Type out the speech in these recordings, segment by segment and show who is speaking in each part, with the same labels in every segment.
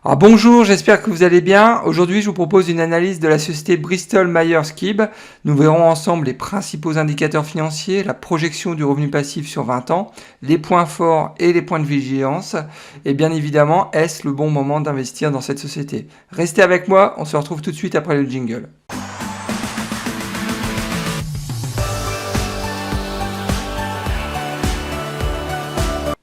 Speaker 1: Alors bonjour, j'espère que vous allez bien. Aujourd'hui, je vous propose une analyse de la société Bristol Myers Squibb. Nous verrons ensemble les principaux indicateurs financiers, la projection du revenu passif sur 20 ans, les points forts et les points de vigilance. Et bien évidemment, est-ce le bon moment d'investir dans cette société? Restez avec moi, on se retrouve tout de suite après le jingle.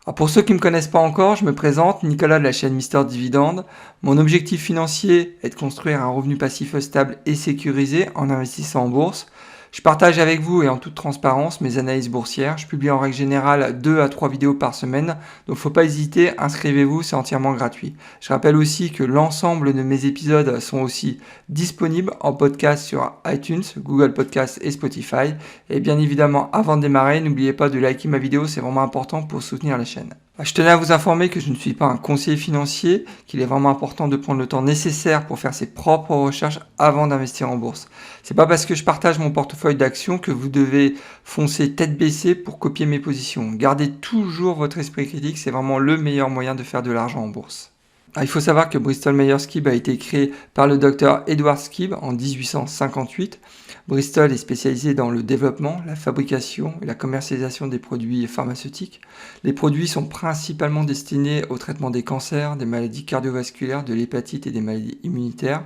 Speaker 1: Alors pour ceux qui ne me connaissent pas encore, je me présente, Nicolas de la chaîne Mister Dividende. Mon objectif financier est de construire un revenu passif stable et sécurisé en investissant en bourse. Je partage avec vous et en toute transparence mes analyses boursières. Je publie en règle générale 2 à 3 vidéos par semaine, donc faut pas hésiter, inscrivez-vous, c'est entièrement gratuit. Je rappelle aussi que l'ensemble de mes épisodes sont aussi disponibles en podcast sur iTunes, Google Podcasts et Spotify. Et bien évidemment, avant de démarrer, n'oubliez pas de liker ma vidéo, c'est vraiment important pour soutenir la chaîne. Je tenais à vous informer que je ne suis pas un conseiller financier, qu'il est vraiment important de prendre le temps nécessaire pour faire ses propres recherches avant d'investir en bourse. C'est pas parce que je partage mon portefeuille d'actions que vous devez foncer tête baissée pour copier mes positions. Gardez toujours votre esprit critique, c'est vraiment le meilleur moyen de faire de l'argent en bourse. Il faut savoir que Bristol Myers Squibb a été créé par le docteur Edward Squibb en 1858. Bristol est spécialisé dans le développement, la fabrication et la commercialisation des produits pharmaceutiques. Les produits sont principalement destinés au traitement des cancers, des maladies cardiovasculaires, de l'hépatite et des maladies immunitaires.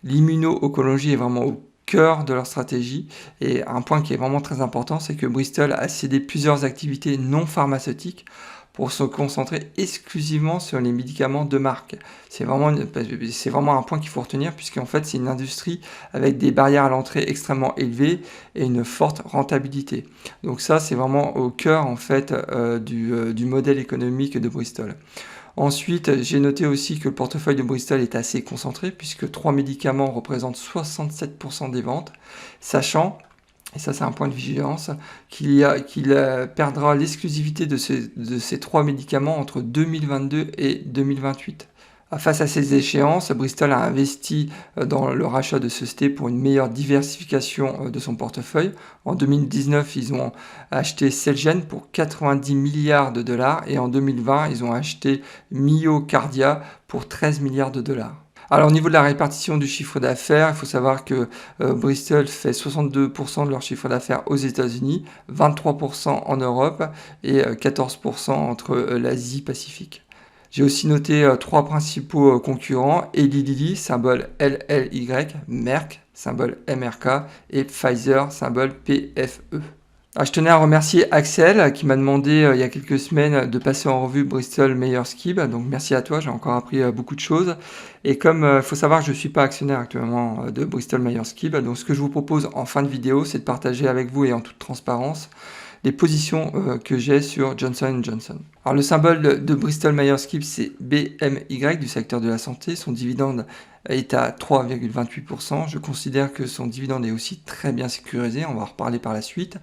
Speaker 1: L'immuno-oncologie est vraiment au cœur de leur stratégie, et un point qui est vraiment très important, c'est que Bristol a cédé plusieurs activités non pharmaceutiques pour se concentrer exclusivement sur les médicaments de marque. C'est vraiment un point qu'il faut retenir, puisqu'en fait c'est une industrie avec des barrières à l'entrée extrêmement élevées et une forte rentabilité. Donc ça, c'est vraiment au cœur en fait du modèle économique de Bristol. Ensuite, j'ai noté aussi que le portefeuille de Bristol est assez concentré, puisque 3 médicaments représentent 67% des ventes, sachant, et ça c'est un point de vigilance, qu'il perdra l'exclusivité de ces 3 médicaments entre 2022 et 2028. Face à ces échéances, Bristol a investi dans le rachat de sociétés pour une meilleure diversification de son portefeuille. En 2019, ils ont acheté Celgene pour 90 milliards de dollars et en 2020, ils ont acheté MyoKardia pour 13 milliards de dollars. Alors au niveau de la répartition du chiffre d'affaires, il faut savoir que Bristol fait 62% de leur chiffre d'affaires aux États-Unis, 23% en Europe et 14% entre l'Asie-Pacifique. J'ai aussi noté 3 principaux concurrents, Eli Lilly, symbole LLY, Merck, symbole MRK, et Pfizer, symbole PFE. Je tenais à remercier Axel qui m'a demandé il y a quelques semaines de passer en revue Bristol Myers Squibb, donc merci à toi, j'ai encore appris beaucoup de choses. Et comme il faut savoir que je ne suis pas actionnaire actuellement de Bristol Myers Squibb, donc ce que je vous propose en fin de vidéo, c'est de partager avec vous et en toute transparence les positions que j'ai sur Johnson & Johnson. Alors le symbole de Bristol Myers Squibb, c'est BMY du secteur de la santé. Son dividende est à 3,28%. Je considère que son dividende est aussi très bien sécurisé. On va en reparler par la suite.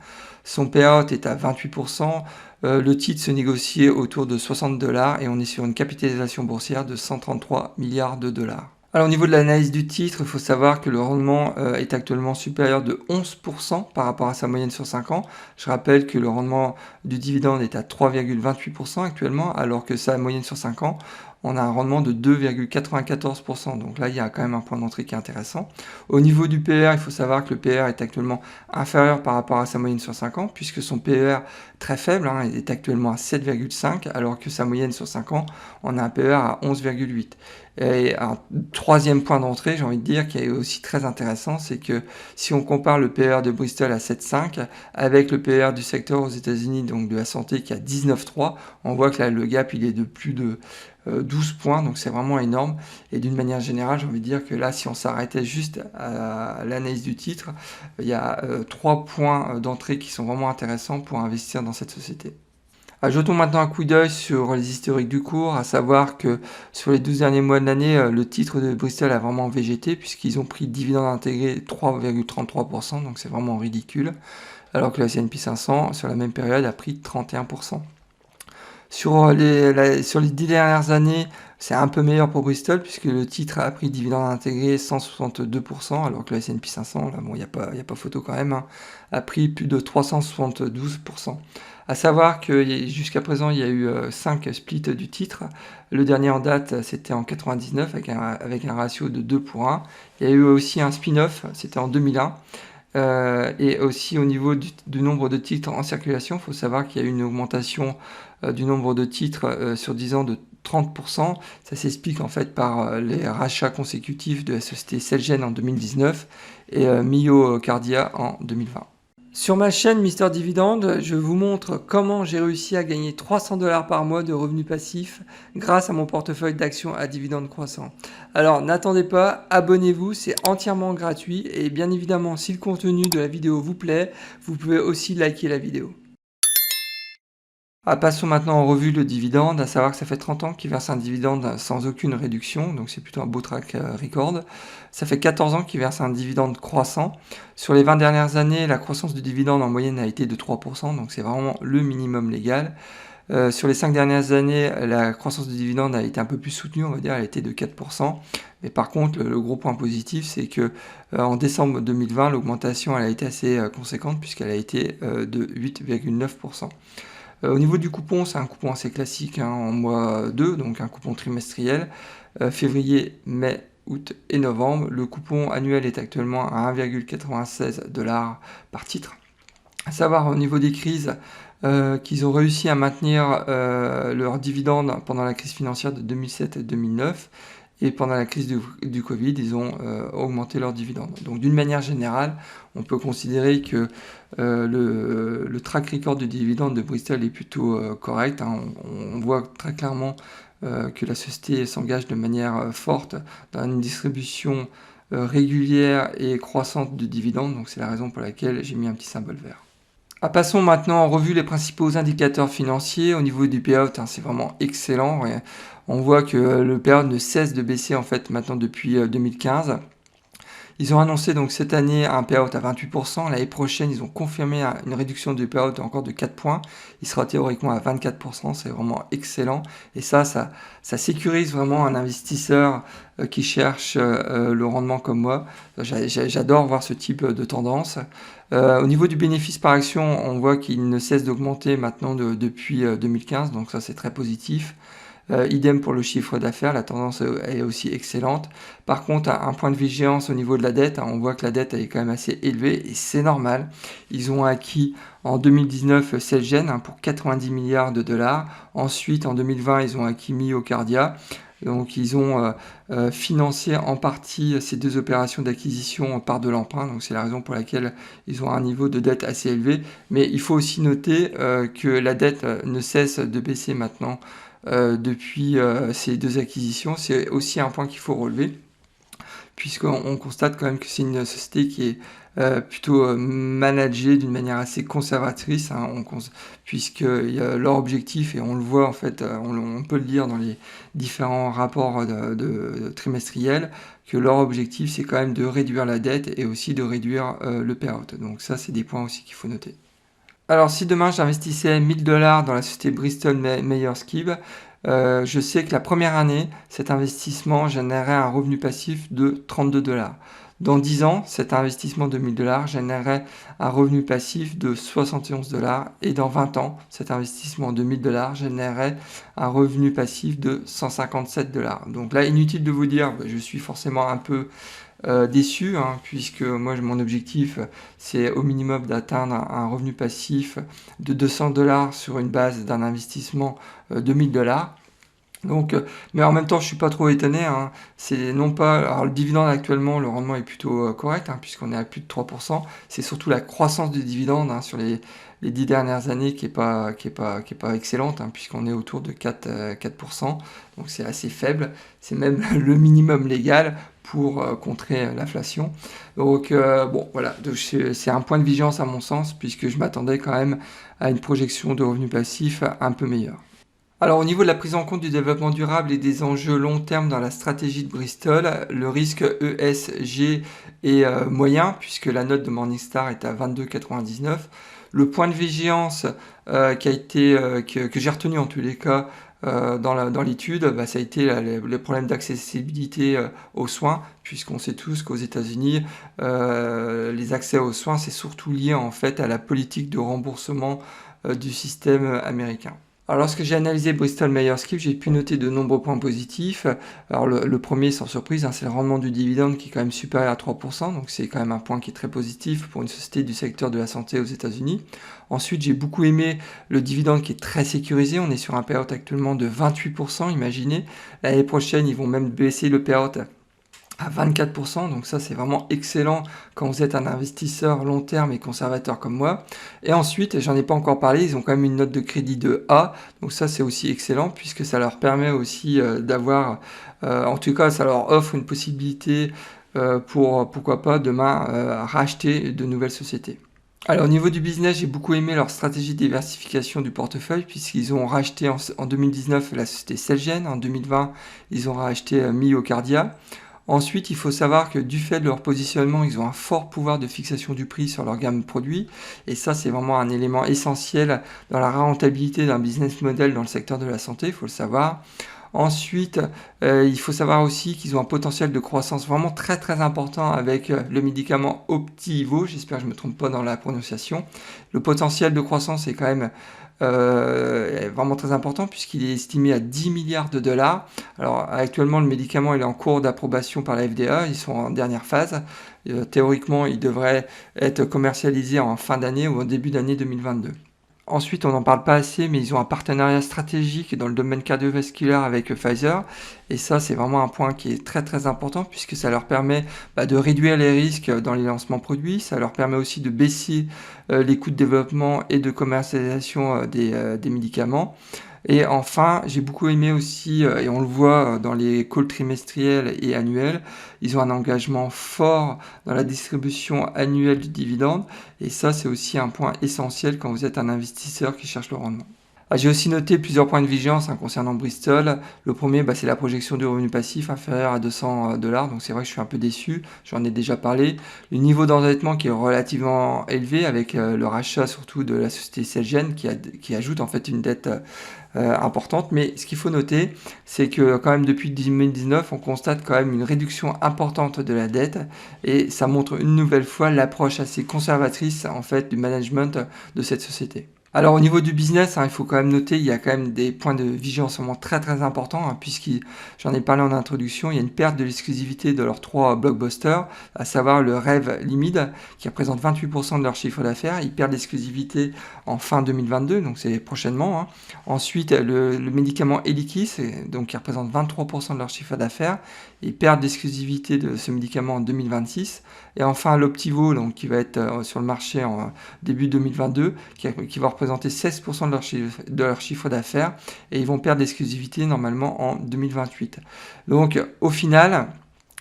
Speaker 1: Son payout est à 28%. Le titre se négocie autour de $60 et on est sur une capitalisation boursière de 133 milliards de dollars. Alors au niveau de l'analyse du titre, il faut savoir que le rendement est actuellement supérieur de 11% par rapport à sa moyenne sur 5 ans. Je rappelle que le rendement du dividende est à 3,28% actuellement, alors que sa moyenne sur 5 ans, on a un rendement de 2,94%. Donc là, il y a quand même un point d'entrée qui est intéressant. Au niveau du PER, il faut savoir que le PER est actuellement inférieur par rapport à sa moyenne sur 5 ans, puisque son PER très faible est actuellement à 7,5, alors que sa moyenne sur 5 ans, on a un PER à 11,8. Et un troisième point d'entrée, j'ai envie de dire, qui est aussi très intéressant, c'est que si on compare le PER de Bristol à 7,5 avec le PER du secteur aux États-Unis, donc de la santé, qui est à 19,3, on voit que là, le gap, il est de plus de 12 points, donc c'est vraiment énorme. Et d'une manière générale, j'ai envie de dire que là, si on s'arrêtait juste à l'analyse du titre, il y a 3 points d'entrée qui sont vraiment intéressants pour investir dans cette société. Jetons maintenant un coup d'œil sur les historiques du cours, à savoir que sur les 12 derniers mois de l'année, le titre de Bristol a vraiment végété puisqu'ils ont pris dividende intégré 3,33%, donc c'est vraiment ridicule, alors que le S&P 500 sur la même période a pris 31%. Sur les 10 dernières années, c'est un peu meilleur pour Bristol puisque le titre a pris dividende intégré 162%, alors que le S&P 500, là, bon, il y a pas photo quand même, hein, a pris plus de 372%. À savoir que jusqu'à présent, il y a eu 5 splits du titre. Le dernier en date, c'était en 99 avec un ratio de 2 pour 1. Il y a eu aussi un spin-off, c'était en 2001. Et aussi au niveau du nombre de titres en circulation, il faut savoir qu'il y a eu une augmentation du nombre de titres sur 10 ans de 30%. Ça s'explique en fait par les rachats consécutifs de la société Celgene en 2019 et Myocardia en 2020. Sur ma chaîne Mister Dividende, je vous montre comment j'ai réussi à gagner 300 $ par mois de revenus passifs grâce à mon portefeuille d'actions à dividendes croissants. Alors n'attendez pas, abonnez-vous, c'est entièrement gratuit et bien évidemment si le contenu de la vidéo vous plaît, vous pouvez aussi liker la vidéo. Passons maintenant en revue le dividende, à savoir que ça fait 30 ans qu'il verse un dividende sans aucune réduction, donc c'est plutôt un beau track record. Ça fait 14 ans qu'il verse un dividende croissant. Sur les 20 dernières années, la croissance du dividende en moyenne a été de 3%, donc c'est vraiment le minimum légal. Sur les 5 dernières années, la croissance du dividende a été un peu plus soutenue, on va dire, elle a été de 4%. Mais par contre, le gros point positif, c'est que en décembre 2020, l'augmentation elle a été assez conséquente puisqu'elle a été de 8,9%. Au niveau du coupon, c'est un coupon assez classique hein, en mois 2, donc un coupon trimestriel, février, mai, août et novembre. Le coupon annuel est actuellement à 1,96 $ par titre. À savoir au niveau des crises, qu'ils ont réussi à maintenir leurs dividendes pendant la crise financière de 2007 et 2009. Et pendant la crise du Covid, ils ont augmenté leurs dividendes. Donc d'une manière générale, on peut considérer que le track record du dividende de Bristol est plutôt correct. Hein. On voit très clairement que la société s'engage de manière forte dans une distribution régulière et croissante de dividendes. Donc c'est la raison pour laquelle j'ai mis un petit symbole vert. Passons maintenant en revue les principaux indicateurs financiers. Au niveau du payout, hein, c'est vraiment excellent. On voit que le payout ne cesse de baisser en fait maintenant depuis 2015. Ils ont annoncé donc cette année un payout à 28%. L'année prochaine, ils ont confirmé une réduction du payout encore de 4 points. Il sera théoriquement à 24%. C'est vraiment excellent. Et ça sécurise vraiment un investisseur qui cherche le rendement comme moi. J'adore voir ce type de tendance. Au niveau du bénéfice par action, on voit qu'il ne cesse d'augmenter maintenant depuis 2015. Donc ça, c'est très positif. Idem pour le chiffre d'affaires, la tendance est aussi excellente. Par contre, un point de vigilance au niveau de la dette, hein, on voit que la dette elle est quand même assez élevée et c'est normal. Ils ont acquis en 2019 Celgene hein, pour 90 milliards de dollars. Ensuite, en 2020, ils ont acquis Myocardia. Donc ils ont financé en partie ces deux opérations d'acquisition par de l'emprunt. Donc c'est la raison pour laquelle ils ont un niveau de dette assez élevé. Mais il faut aussi noter que la dette ne cesse de baisser maintenant depuis ces deux acquisitions. C'est aussi un point qu'il faut relever, puisqu'on constate quand même que c'est une société qui est plutôt managée d'une manière assez conservatrice, hein, puisque leur objectif, et on le voit en fait, on peut le lire dans les différents rapports trimestriels, que leur objectif c'est quand même de réduire la dette et aussi de réduire le payout. Donc ça c'est des points aussi qu'il faut noter. Alors si demain j'investissais 1000 $ dans la société Bristol Myers Squibb, je sais que la première année, cet investissement générerait un revenu passif de 32 $. Dans 10 ans, cet investissement de 1000 $ générerait un revenu passif de 71 $. Et dans 20 ans, cet investissement de 1000 $ générerait un revenu passif de 157 $. Donc là, inutile de vous dire, je suis forcément un peu déçu, hein, puisque moi mon objectif c'est au minimum d'atteindre un revenu passif de 200 $ sur une base d'un investissement de 1000 $. Donc, mais en même temps, je suis pas trop étonné. Hein. C'est non pas. Alors, le dividende actuellement, le rendement est plutôt correct, hein, puisqu'on est à plus de 3%. C'est surtout la croissance du dividende hein, sur les 10 dernières années qui est pas excellente, hein, puisqu'on est autour de 4%. Donc, c'est assez faible. C'est même le minimum légal pour contrer l'inflation. Donc, bon, voilà. C'est un point de vigilance à mon sens, puisque je m'attendais quand même à une projection de revenus passifs un peu meilleure. Alors au niveau de la prise en compte du développement durable et des enjeux long terme dans la stratégie de Bristol, le risque ESG est moyen puisque la note de Morningstar est à 22,99. Le point de vigilance qui a été, que j'ai retenu en tous les cas dans l'étude, ça a été les problèmes d'accessibilité aux soins, puisqu'on sait tous qu'aux États-Unis, les accès aux soins, c'est surtout lié en fait à la politique de remboursement du système américain. Alors, lorsque j'ai analysé Bristol Myers Squibb, j'ai pu noter de nombreux points positifs. Alors, le premier, sans surprise, c'est le rendement du dividende qui est quand même supérieur à 3%, donc c'est quand même un point qui est très positif pour une société du secteur de la santé aux États-Unis. Ensuite, j'ai beaucoup aimé le dividende qui est très sécurisé. On est sur un payout actuellement de 28%, imaginez. L'année prochaine, ils vont même baisser le payout à 24%, donc ça c'est vraiment excellent quand vous êtes un investisseur long terme et conservateur comme moi. Et ensuite, j'en ai pas encore parlé, ils ont quand même une note de crédit de A, donc ça c'est aussi excellent puisque ça leur permet aussi d'avoir, en tout cas ça leur offre une possibilité pour pourquoi pas demain racheter de nouvelles sociétés. Alors au niveau du business, j'ai beaucoup aimé leur stratégie de diversification du portefeuille puisqu'ils ont racheté en 2019 la société Celgene, en 2020 ils ont racheté Myocardia. Ensuite, il faut savoir que du fait de leur positionnement, ils ont un fort pouvoir de fixation du prix sur leur gamme de produits. Et ça, c'est vraiment un élément essentiel dans la rentabilité d'un business model dans le secteur de la santé, il faut le savoir. Ensuite, il faut savoir aussi qu'ils ont un potentiel de croissance vraiment très très important avec le médicament Opdivo, j'espère que je ne me trompe pas dans la prononciation. Le potentiel de croissance est quand même vraiment très important puisqu'il est estimé à 10 milliards de dollars. Alors actuellement, le médicament il est en cours d'approbation par la FDA, ils sont en dernière phase. Théoriquement, il devrait être commercialisé en fin d'année ou au début d'année 2022. Ensuite, on n'en parle pas assez, mais ils ont un partenariat stratégique dans le domaine cardiovasculaire avec Pfizer. Et ça, c'est vraiment un point qui est très très important puisque ça leur permet de réduire les risques dans les lancements produits. Ça leur permet aussi de baisser les coûts de développement et de commercialisation des médicaments. Et enfin, j'ai beaucoup aimé aussi, et on le voit dans les calls trimestriels et annuels, ils ont un engagement fort dans la distribution annuelle du dividende. Et ça, c'est aussi un point essentiel quand vous êtes un investisseur qui cherche le rendement. J'ai aussi noté plusieurs points de vigilance concernant Bristol. Le premier, c'est la projection du revenu passif inférieur à 200 $. Donc c'est vrai que je suis un peu déçu, j'en ai déjà parlé. Le niveau d'endettement qui est relativement élevé avec le rachat surtout de la société Celgene qui ajoute en fait une dette importante. Mais ce qu'il faut noter, c'est que quand même depuis 2019, on constate quand même une réduction importante de la dette et ça montre une nouvelle fois l'approche assez conservatrice en fait du management de cette société. Alors au niveau du business, il faut quand même noter, il y a quand même des points de vigilance vraiment très très importants, puisque j'en ai parlé en introduction, il y a une perte de l'exclusivité de leurs 3 blockbusters, à savoir le Revlimid, qui représente 28% de leur chiffre d'affaires, ils perdent l'exclusivité en fin 2022, donc c'est prochainement. Ensuite, le médicament Eliquis, donc qui représente 23% de leur chiffre d'affaires, ils perdent l'exclusivité de ce médicament en 2026. Et enfin l'Opdivo, donc qui va être sur le marché en début 2022, qui va représenter 16% de leur chiffre d'affaires et ils vont perdre l'exclusivité normalement en 2028. Donc au final,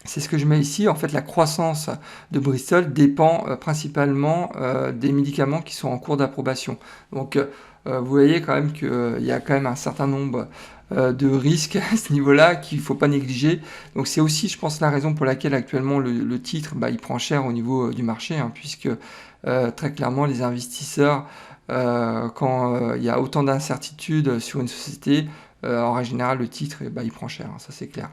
Speaker 1: c'est ce que je mets ici, en fait la croissance de Bristol dépend principalement des médicaments qui sont en cours d'approbation. Donc vous voyez quand même qu'il y a quand même un certain nombre de risques à ce niveau-là qu'il ne faut pas négliger. Donc c'est aussi, je pense, la raison pour laquelle actuellement le titre, il prend cher au niveau du marché, puisque très clairement les investisseurs, quand il y a autant d'incertitudes sur une société, en règle générale, le titre, il prend cher, ça c'est clair.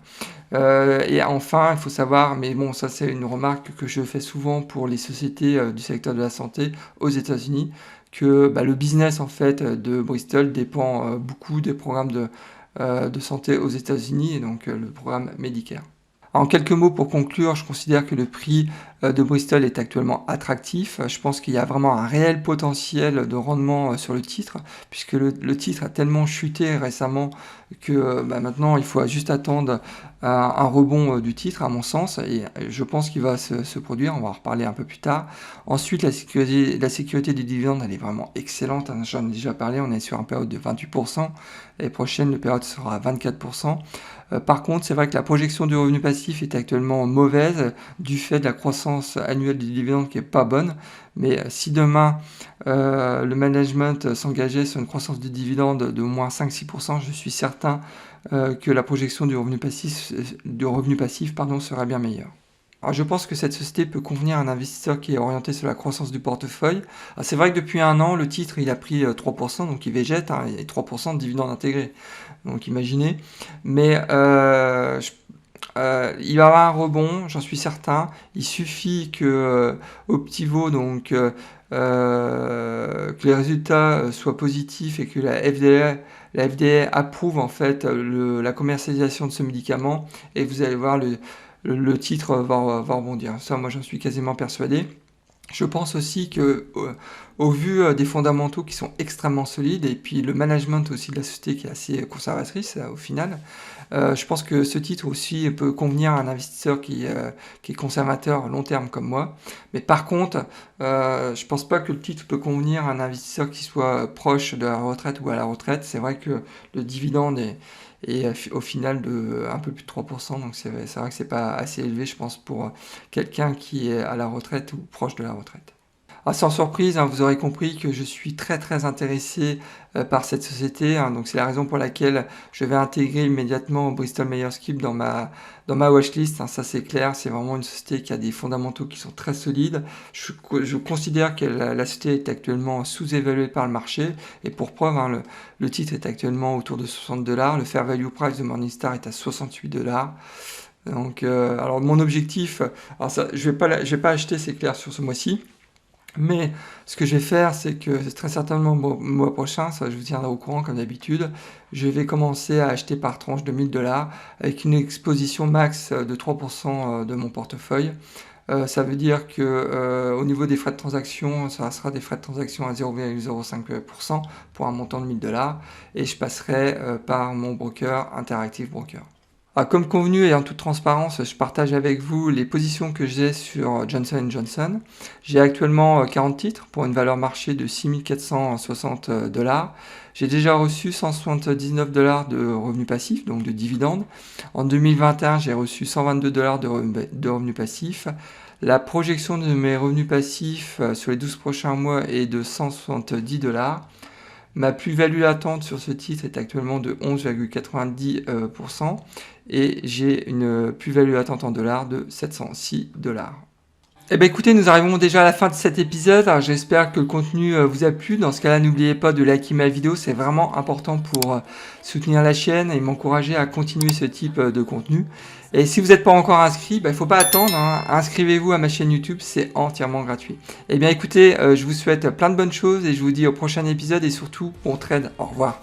Speaker 1: Et enfin, il faut savoir, mais bon, ça c'est une remarque que je fais souvent pour les sociétés du secteur de la santé aux États-Unis, que le business en fait de Bristol dépend beaucoup des programmes de santé aux États-Unis, et donc le programme Medicare. En quelques mots pour conclure, je considère que le prix de Bristol est actuellement attractif. Je pense qu'il y a vraiment un réel potentiel de rendement sur le titre, puisque le titre a tellement chuté récemment que maintenant il faut juste attendre un rebond du titre à mon sens, et je pense qu'il va se produire, on va en reparler un peu plus tard. Ensuite, la sécurité du dividende, elle est vraiment excellente, j'en ai déjà parlé, on est sur un payout de 28%, l'année prochaine le payout sera à 24%. Par contre, c'est vrai que la projection du revenu passif est actuellement mauvaise du fait de la croissance annuelle du dividende qui est pas bonne. Mais si demain le management s'engageait sur une croissance du dividende de moins 5-6%, je suis certain que la projection du revenu passif, sera bien meilleure. Alors je pense que cette société peut convenir à un investisseur qui est orienté sur la croissance du portefeuille. Alors c'est vrai que depuis un an, le titre il a pris 3%, donc il végète, hein, et 3% de dividendes intégrés. Donc imaginez. Mais il va y avoir un rebond, j'en suis certain. Il suffit que Optivo, donc que les résultats soient positifs et que la FDA approuve en fait la commercialisation de ce médicament, et vous allez voir le titre va rebondir. Ça, moi, j'en suis quasiment persuadé. Je pense aussi que, au vu des fondamentaux qui sont extrêmement solides, et puis le management aussi de la société qui est assez conservatrice au final, je pense que ce titre aussi peut convenir à un investisseur qui est conservateur long terme comme moi. Mais par contre, je pense pas que le titre peut convenir à un investisseur qui soit proche de la retraite ou à la retraite. C'est vrai que le dividende est au final de un peu plus de 3%, donc c'est vrai que c'est pas assez élevé, je pense, pour quelqu'un qui est à la retraite ou proche de la retraite. Ah, sans surprise, hein, vous aurez compris que je suis très très intéressé par cette société, hein, donc c'est la raison pour laquelle je vais intégrer immédiatement Bristol Myers Squibb dans ma watchlist, hein, ça c'est clair. C'est vraiment une société qui a des fondamentaux qui sont très solides. Je considère que la société est actuellement sous-évaluée par le marché, et pour preuve, hein, le titre est actuellement autour de 60$, le fair value price de Morningstar est à 68$. Donc, alors mon objectif, alors ça, je vais pas acheter, c'est clair, sur ce mois-ci. Mais ce que je vais faire, c'est que très certainement le mois prochain, ça je vous tiendrai au courant comme d'habitude, je vais commencer à acheter par tranche de 1000$ avec une exposition max de 3% de mon portefeuille. Ça veut dire que au niveau des frais de transaction, ça sera des frais de transaction à 0,05% pour un montant de 1000$, et je passerai par mon broker, Interactive Broker. Ah, comme convenu et en toute transparence, je partage avec vous les positions que j'ai sur Johnson & Johnson. J'ai actuellement 40 titres pour une valeur marché de 6460$. J'ai déjà reçu 179$ de revenus passifs, donc de dividendes. En 2021, j'ai reçu 122$ de revenus passifs. La projection de mes revenus passifs sur les 12 prochains mois est de 170$. Ma plus-value latente sur ce titre est actuellement de 11,90%, et j'ai une plus-value latente en dollars de 706$. Eh bien écoutez, nous arrivons déjà à la fin de cet épisode. Alors, j'espère que le contenu vous a plu. Dans ce cas-là, n'oubliez pas de liker ma vidéo, c'est vraiment important pour soutenir la chaîne et m'encourager à continuer ce type de contenu. Et si vous n'êtes pas encore inscrit, il ne faut pas attendre, hein. Inscrivez-vous à ma chaîne YouTube, c'est entièrement gratuit. Eh bien écoutez, je vous souhaite plein de bonnes choses et je vous dis au prochain épisode, et surtout bon trade. Au revoir.